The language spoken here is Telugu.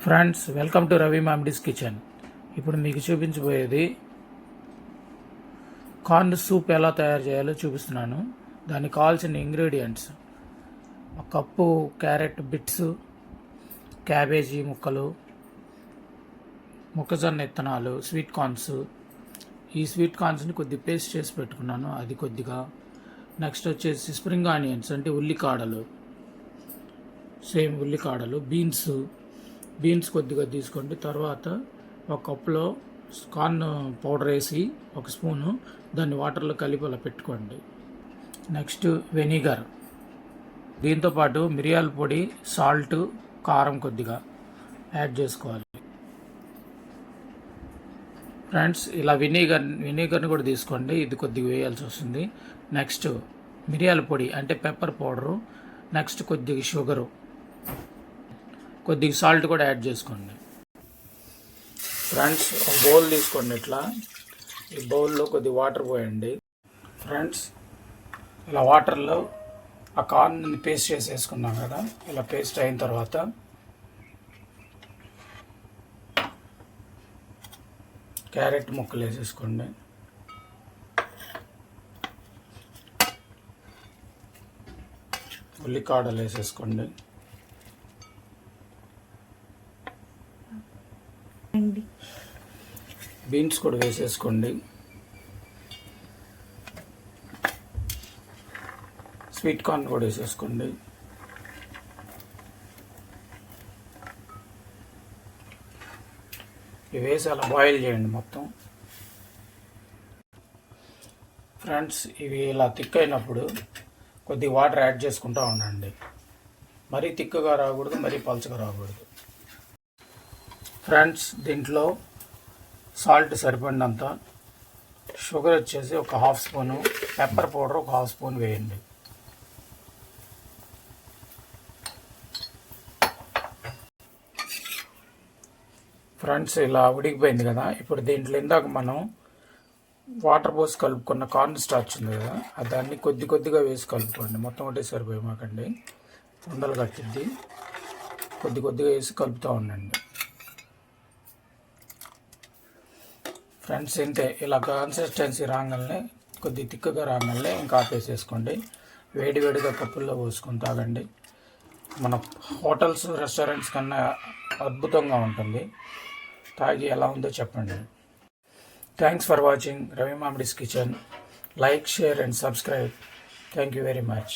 Friends, welcome to Ravi Mamidi's kitchen. ఇప్పుడు మీకు చూపించబోయేది కార్న్ సూప్ ఎలా తయారు చేయాలో చూపిస్తున్నాను. దానికి కావాల్సిన ఇంగ్రీడియంట్స్: ఒక కప్పు క్యారెట్ బిట్స్, క్యాబేజీ ముక్కలు, మొక్కజొన్న విత్తనాలు, స్వీట్ కార్న్స్. ఈ స్వీట్ కార్న్స్ని కొద్దిగా పేస్ట్ చేసి పెట్టుకున్నాను, అది కొద్దిగా. నెక్స్ట్ వచ్చేసి స్ప్రింగ్ ఆనియన్స్ అంటే ఉల్లికాడలు, సేమ్ ఉల్లికాడలు. బీన్స్ కొద్దిగా తీసుకోండి. తర్వాత ఒక కప్పులో కార్న్ పౌడర్ వేసి ఒక స్పూను దాన్ని వాటర్లో కలిపి అలా పెట్టుకోండి. నెక్స్ట్ వెనిగర్, దీంతోపాటు మిరియాల పొడి, సాల్ట్, కారం కొద్దిగా యాడ్ చేసుకోవాలి. ఫ్రెండ్స్, ఇలా వెనిగర్ని కూడా తీసుకోండి, ఇది కొద్దిగా వేయాల్సి వస్తుంది. నెక్స్ట్ మిరియాల పొడి అంటే పెప్పర్ పౌడరు. నెక్స్ట్ కొద్దిగా షుగరు, కొద్దిగా సాల్ట్ కూడా యాడ్ చేసుకోండి. ఫ్రెండ్స్, ఒక బౌల్ తీసుకోండి. ఇట్లా ఈ బౌల్లో కొద్దిగా వాటర్ పోయండి. ఫ్రెండ్స్, ఇలా వాటర్లో ఆ కార్న్ పేస్ట్ చేసేసుకున్నాం కదా, ఇలా పేస్ట్ అయిన తర్వాత క్యారెట్ ముక్కలు వేసేసుకోండి. ఉల్లికాడలు వేసేసుకోండి. బీన్స్ కూడా వేసేసుకోండి. స్వీట్ కార్న్ కూడా వేసేసుకోండి. ఇవి వేసి అలా బాయిల్ చేయండి మొత్తం. ఫ్రెండ్స్, ఇవి ఇలా థిక్ అయినప్పుడు కొద్దిగా వాటర్ యాడ్ చేసుకుంటూ ఉండండి. మరీ థిక్గా రాకూడదు, మరీ పలుచగా రాకూడదు. ఫ్రెండ్స్, దీంట్లో సాల్ట్ సరిపడినంత, షుగర్ వచ్చేసి ఒక హాఫ్ స్పూను, పెప్పర్ పౌడర్ ఒక హాఫ్ స్పూన్ వేయండి. ఫ్రెండ్స్, ఇలా ఉడికిపోయింది కదా. ఇప్పుడు దీంట్లో ఇందాక మనం వాటర్ పోసి కలుపుకున్న కార్న్ స్టార్చ్ ఉంది కదా, దాన్ని కొద్దిగా వేసి కలుపుకోండి. మొత్తం ఒకటే సరిపోయామాకండి, ఉండలు కట్టిద్ది. కొద్దిగా వేసి కలుపుతూ ఉండండి. ఫ్రెండ్స్, ఇంతే. ఇలా కన్సిస్టెన్సీ రాగానే, కొద్ది తిక్కగా రాగానే ఇంకా ఆపేసేసుకోండి. వేడిగా కప్పుల్లో పోసుకొని తాగండి. మన హోటల్స్, రెస్టారెంట్స్ కన్నా అద్భుతంగా ఉంటుంది. తాగి ఎలా ఉందో చెప్పండి. Thanks for watching Ravi Mamidi's kitchen. Like, share and subscribe. Thank you very much.